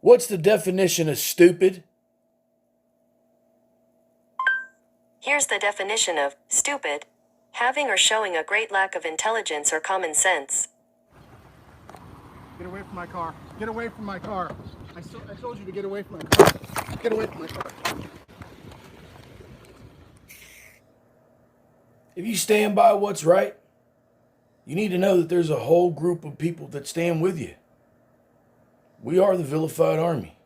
What's the definition of stupid? Here's the definition of stupid: having or showing a great lack of intelligence or common sense. Get away from my car. Get away from my car. I told you to get away from my car. Get away from my car. If you stand by what's right, you need to know that there's a whole group of people that stand with you. We are the vilified army.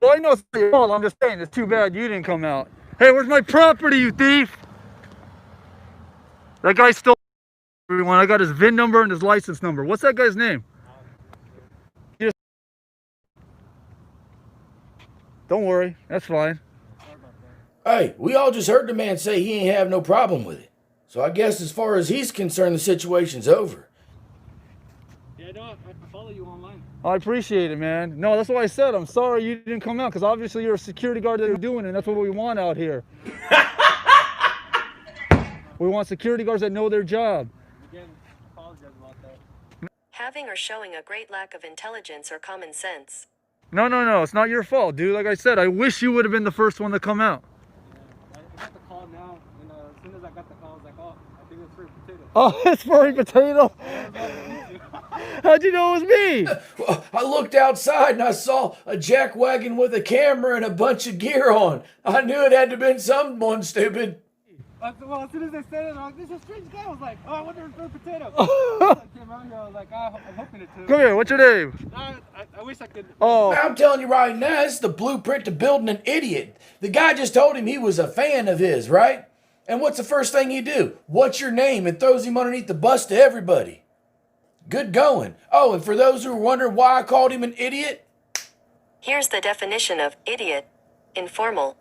Well, I know it's not your fault. I'm just saying, it's too bad you didn't come out. Hey, where's my property, you thief? That guy stole everyone. I got his VIN number and his license number. What's that guy's name? Don't worry, that's fine. Hey, we all just heard the man say he ain't have no problem with it. So I guess as far as he's concerned, the situation's over. Yeah, no, I follow you online. I appreciate it, man. No, that's what I said. I'm sorry you didn't come out, because obviously you're a security guard that you're doing, and that's what we want out here. We want security guards that know their job. Again, I apologize about that. Having or showing a great lack of intelligence or common sense. No, it's not your fault, dude. Like I said, I wish you would have been the first one to come out. Yeah, I got the call now, and as soon as I got the call, I was like, oh, I think it's free potato. Oh, it's furry potato. How'd you know it was me? I looked outside and I saw a jack wagon with a camera and a bunch of gear on. I knew it had to have been someone stupid. Well, as soon as they said it, I was like, this is a strange guy. I was like, oh, I wonder if it's free potato. I came out here, I was like, oh, I'm hoping it too. Come here, what's your name? I wish I could. Oh, I'm telling you right now, it's the blueprint to building an idiot. The guy just told him he was a fan of his, right? And what's the first thing he do? What's your name? And throws him underneath the bus to everybody. Good going. Oh, and for those who are wondering why I called him an idiot, Here's the definition of idiot: informal,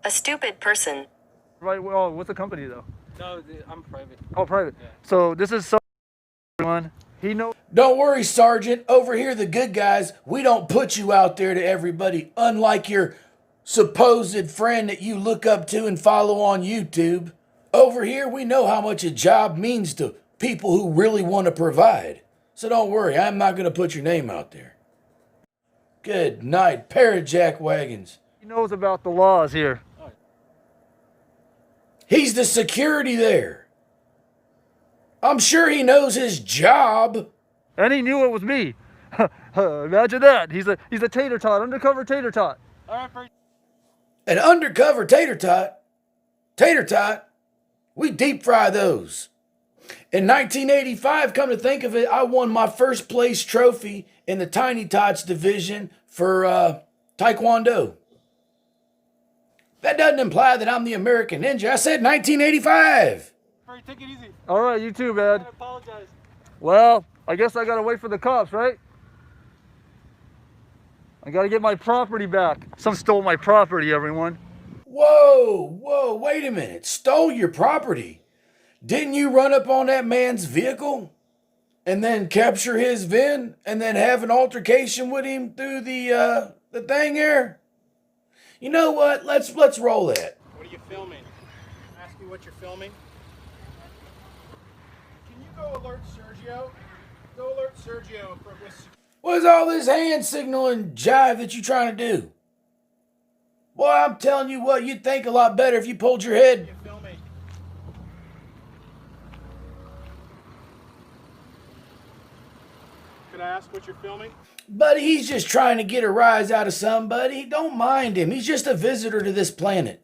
a stupid person. right. Well, what's the company though? No, I'm private. Oh, private. Yeah. So this is someone. He knows. don't worry, Sergeant. Over here, the good guys, we don't put you out there to everybody, unlike your supposed friend that you look up to and follow on YouTube. Over here, we know how much a job means to people who really want to provide. So don't worry, I'm not going to put your name out there. Good night, pair of jack wagons. He knows about the laws here. He's the security there. I'm sure he knows his job. And he knew it was me. Imagine that. He's a tater tot, undercover tater tot. All right, Frank. An undercover tater tot. Tater tot. We deep fry those. In 1985, come to think of it, I won my first place trophy in the Tiny Tots division for Taekwondo. That doesn't imply that I'm the American Ninja. I said 1985. Frank, take it easy. All right, you too, man. I apologize. Well, I guess I gotta wait for the cops, right? I gotta get my property back. Some stole my property, everyone. Whoa, wait a minute. Stole your property. Didn't you run up on that man's vehicle and then capture his VIN and then have an altercation with him through the thing here? You know what? Let's roll that. What are you filming? Ask me what you're filming. Can you go alert Sergio? Go alert Sergio with. What's all this hand signaling jive that you trying to do? Boy, I'm telling you what, you'd think a lot better if you pulled your head. You filming? Could I ask what you're filming? Buddy, he's just trying to get a rise out of somebody. Don't mind him. He's just a visitor to this planet.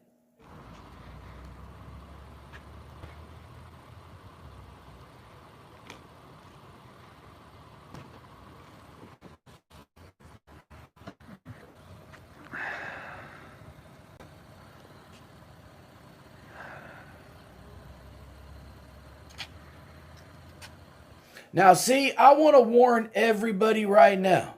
Now, see, I want to warn everybody right now.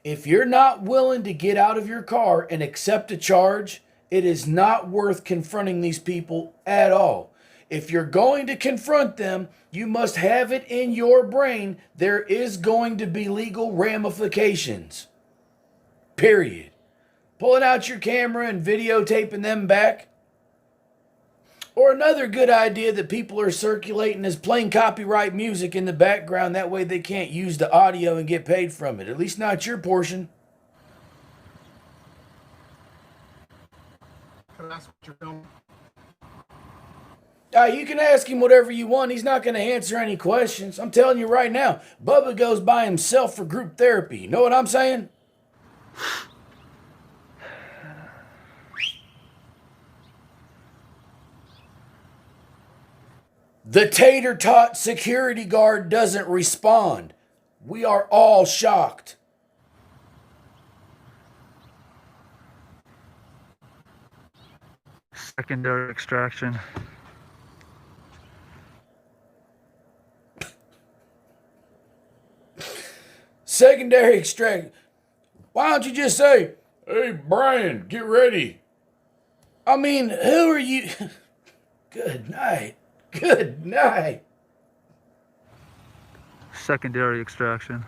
If you're not willing to get out of your car and accept a charge, it is not worth confronting these people at all. If you're going to confront them, you must have it in your brain there is going to be legal ramifications. Period. Pulling out your camera and videotaping them back. Or another good idea that people are circulating is playing copyright music in the background. That way they can't use the audio and get paid from it. At least not your portion. Can I ask what you're filming? You can ask him whatever you want. He's not going to answer any questions. I'm telling you right now, Bubba goes by himself for group therapy. You know what I'm saying? The tater tot security guard doesn't respond. We are all shocked. Secondary extraction. Secondary extraction. Why don't you just say, "Hey, Brian, get ready"? I mean, who are you? Good night. Good night. Secondary extraction.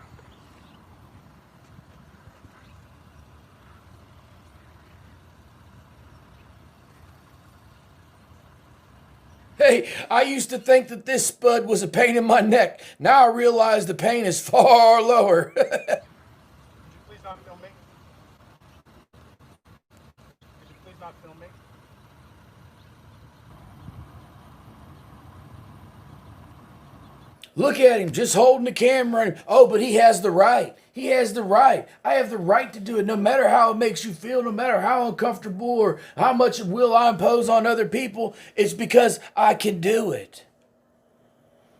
Hey, I used to think that this spud was a pain in my neck. Now I realize the pain is far lower. Could you please not film me? Could you please not film me? Look at him, just holding the camera. Oh, but he has the right. He has the right. I have the right to do it no matter how it makes you feel, no matter how uncomfortable or how much will I impose on other people. It's because I can do it.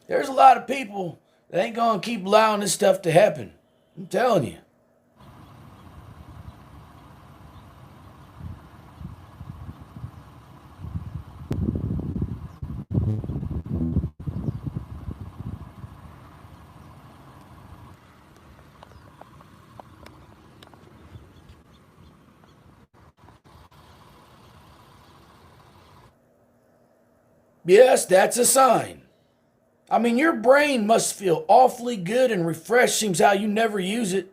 There's a lot of people that ain't going to keep allowing this stuff to happen. I'm telling you. Yes, that's a sign. I mean, your brain must feel awfully good and refreshed, seems how you never use it.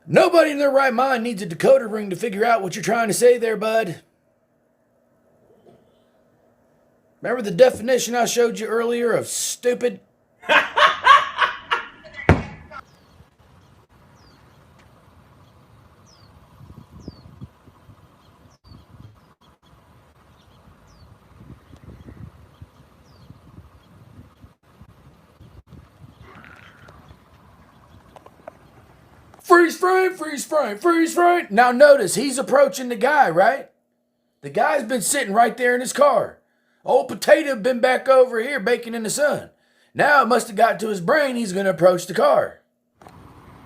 Nobody in their right mind needs a decoder ring to figure out what you're trying to say there, bud. Remember the definition I showed you earlier of stupid? Freeze frame, freeze frame, freeze frame. Now notice, he's approaching the guy, right? The guy's been sitting right there in his car. Old Potato been back over here baking in the sun. Now it must have got to his brain he's going to approach the car.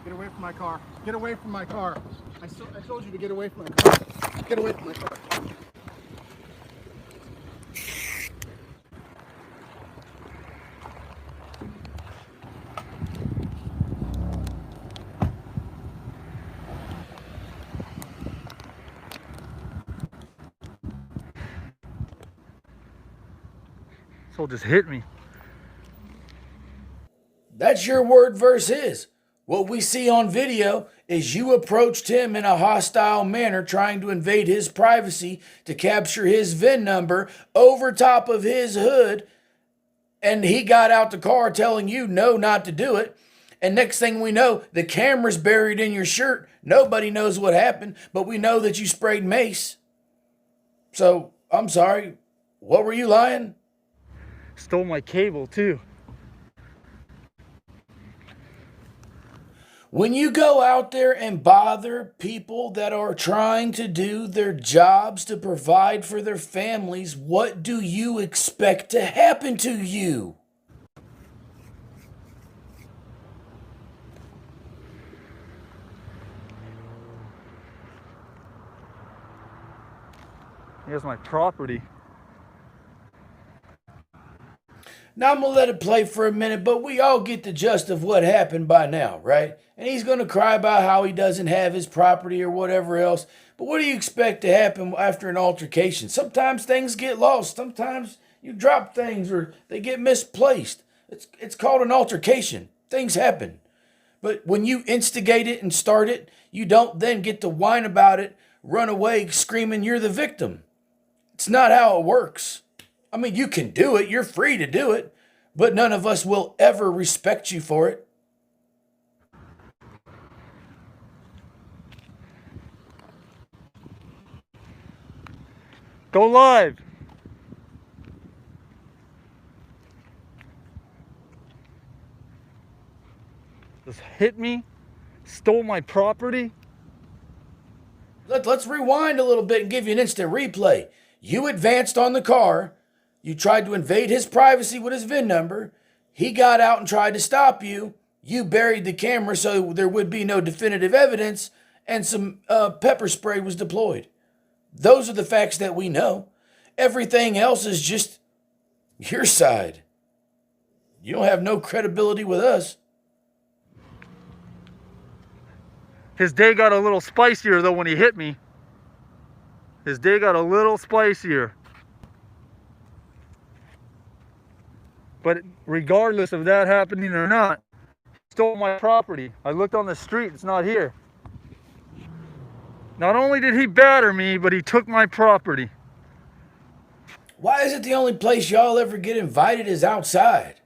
Get away from my car. Get away from my car. I told you to get away from my car. Get away from my car. Soul just hit me. That's your word versus his. What we see on video is you approached him in a hostile manner, trying to invade his privacy to capture his VIN number over top of his hood, and he got out the car telling you no, not to do it. And next thing we know, the camera's buried in your shirt. Nobody knows what happened, but we know that you sprayed mace. So, I'm sorry, what were you lying? Stole my cable too. When you go out there and bother people that are trying to do their jobs to provide for their families, what do you expect to happen to you? He has my property. Now I'm going to let it play for a minute, but we all get the gist of what happened by now, right? And he's going to cry about how he doesn't have his property or whatever else. But what do you expect to happen after an altercation? Sometimes things get lost. Sometimes you drop things or they get misplaced. It's called an altercation. Things happen. But when you instigate it and start it, you don't then get to whine about it, run away screaming you're the victim. It's not how it works. I mean, you can do it. You're free to do it. But none of us will ever respect you for it. Go live. Just hit me, stole my property. Let's rewind a little bit and give you an instant replay. You advanced on the car. You tried to invade his privacy with his VIN number. He got out and tried to stop you. You buried the camera so there would be no definitive evidence, and some pepper spray was deployed. Those are the facts that we know. Everything else is just your side. You don't have no credibility with us. His day got a little spicier though when he hit me. His day got a little spicier. But regardless of that happening or not, he stole my property. I looked on the street, it's not here. Not only did he batter me, but he took my property. Why is it the only place y'all ever get invited is outside?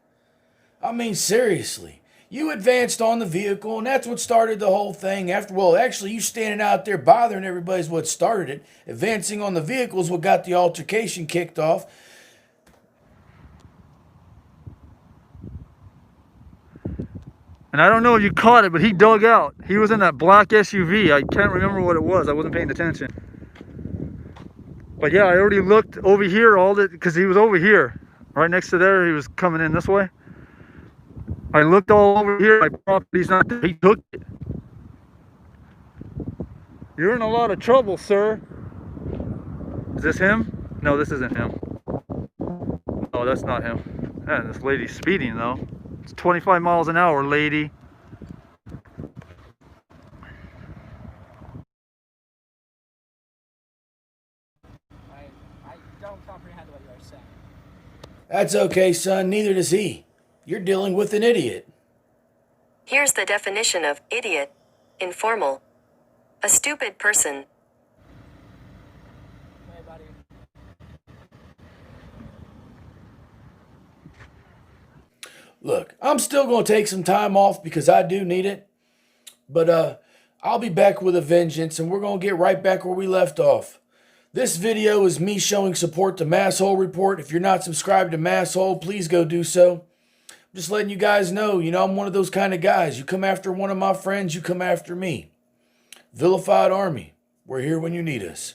I mean, seriously. You advanced on the vehicle, and that's what started the whole thing. Actually, you standing out there bothering everybody is what started it. Advancing on the vehicle is what got the altercation kicked off. And I don't know if you caught it, but he dug out. He was in that black SUV. I can't remember what it was. I wasn't paying attention. But yeah, I already looked over here because he was over here. Right next to there, he was coming in this way. I looked all over here, my property's not there. He took it. You're in a lot of trouble, sir. Is this him? No, this isn't him. Oh, that's not him. Man, this lady's speeding though. It's 25 miles an hour, lady. I don't comprehend what you're saying. That's okay, son. Neither does he. You're dealing with an idiot. Here's the definition of idiot. Informal. A stupid person. Hey, buddy. Look, I'm still going to take some time off because I do need it. But I'll be back with a vengeance, and we're going to get right back where we left off. This video is me showing support to Masshole Report. If you're not subscribed to Masshole, please go do so. Just letting you guys know, I'm one of those kind of guys. You come after one of my friends, you come after me. Vilified Army, we're here when you need us.